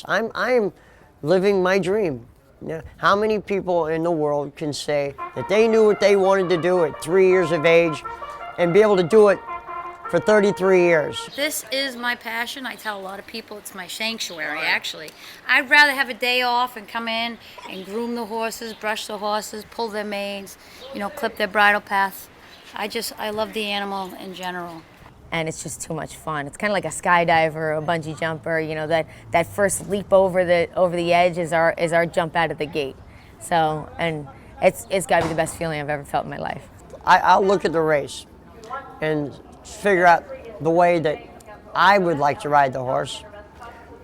I'm living my dream. Yeah. How many people in the world can say that they knew what they wanted to do at 3 years of age and be able to do it for 33 years? This is my passion. I tell a lot of people it's my sanctuary, actually. I'd rather have a day off and come in and groom the horses, brush the horses, pull their manes, you know, clip their bridle paths. I love the animal in general. And it's just too much fun. It's kind of like a skydiver or a bungee jumper. You know, that first leap over the edge is our jump out of the gate. So, and it's got to be the best feeling I've ever felt in my life. I'll look at the race and figure out the way that I would like to ride the horse.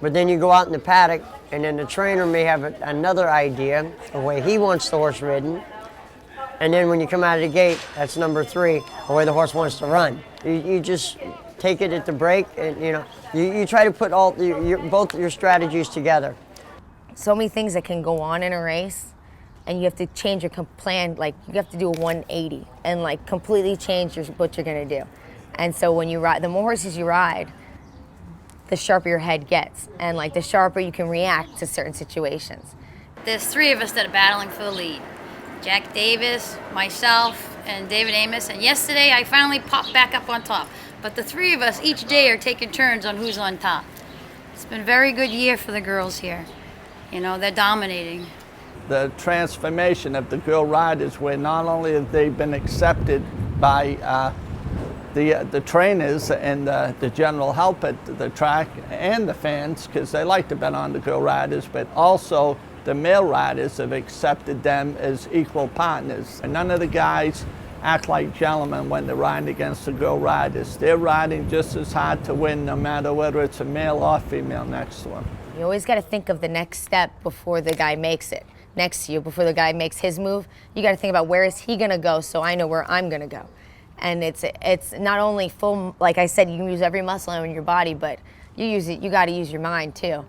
But then you go out in the paddock, and then the trainer may have another idea of the way he wants the horse ridden. And then when you come out of the gate, that's number 3, the way the horse wants to run. You just take it at the break, and you try to put both your strategies together. So many things that can go on in a race, and you have to change your plan. Like, you have to do a 180 and like completely change what you're gonna do. And so when you ride, the more horses you ride, the sharper your head gets, and like the sharper you can react to certain situations. There's 3 of us that are battling for the lead. Jack Davis, myself, and David Amos, and yesterday I finally popped back up on top. But the 3 of us each day are taking turns on who's on top. It's been a very good year for the girls here. You know, they're dominating. The transformation of the girl riders, where not only have they been accepted by the trainers and the general help at the track and the fans, because they like to bet on the girl riders, but also the male riders have accepted them as equal partners. And none of the guys act like gentlemen when they're riding against the girl riders. They're riding just as hard to win, no matter whether it's a male or female next to them. You always got to think of the next step before the guy makes it. Next to you, before the guy makes his move, you got to think about where is he going to go, so I know where I'm going to go. And it's not only full, like I said, you can use every muscle in your body, but you got to use your mind too.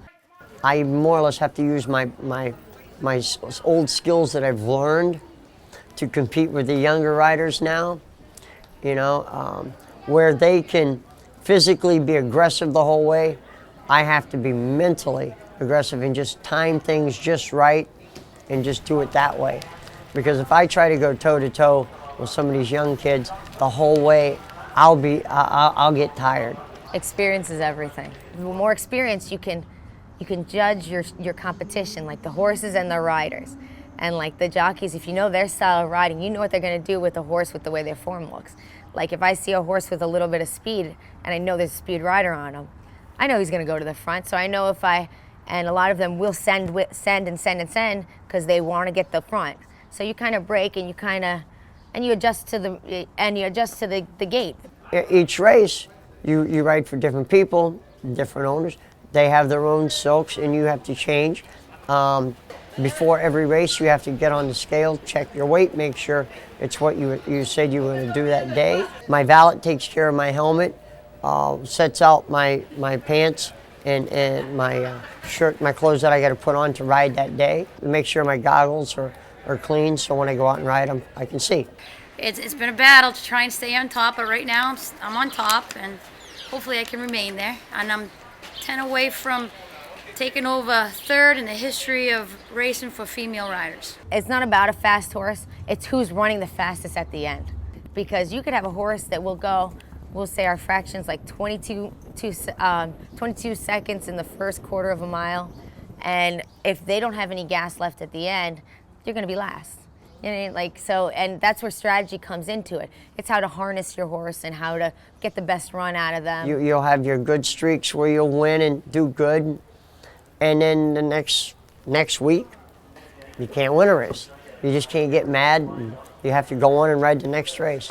I more or less have to use my old skills that I've learned to compete with the younger riders now, where they can physically be aggressive the whole way. I have to be mentally aggressive and just time things just right and just do it that way. Because if I try to go toe-to-toe with some of these young kids the whole way, I'll get tired. Experience is everything. The more experience you can judge your competition, like the horses and the riders. And like the jockeys, if you know their style of riding, you know what they're gonna do with the horse with the way their form looks. Like if I see a horse with a little bit of speed and I know there's a speed rider on him, I know he's gonna go to the front. So I know and a lot of them will send because they wanna get the front. So you kind of break and you adjust to the gate. Each race, you ride for different people, different owners. They have their own silks, and you have to change. Before every race, you have to get on the scale, check your weight, make sure it's what you said you were going to do that day. My valet takes care of my helmet, sets out my pants and my shirt, my clothes that I got to put on to ride that day. Make sure my goggles are clean, so when I go out and ride, I can see. It's been a battle to try and stay on top, but right now I'm on top, and hopefully I can remain there. And I'm 10 away from taking over 3rd in the history of racing for female riders. It's not about a fast horse, it's who's running the fastest at the end. Because you could have a horse that will go, we'll say our fraction's like 22 seconds in the first quarter of a mile, and if they don't have any gas left at the end, you're gonna be last. You know, and that's where strategy comes into it. It's how to harness your horse and how to get the best run out of them. You'll have your good streaks where you'll win and do good, and then the next week, you can't win a race. You just can't get mad, and you have to go on and ride the next race.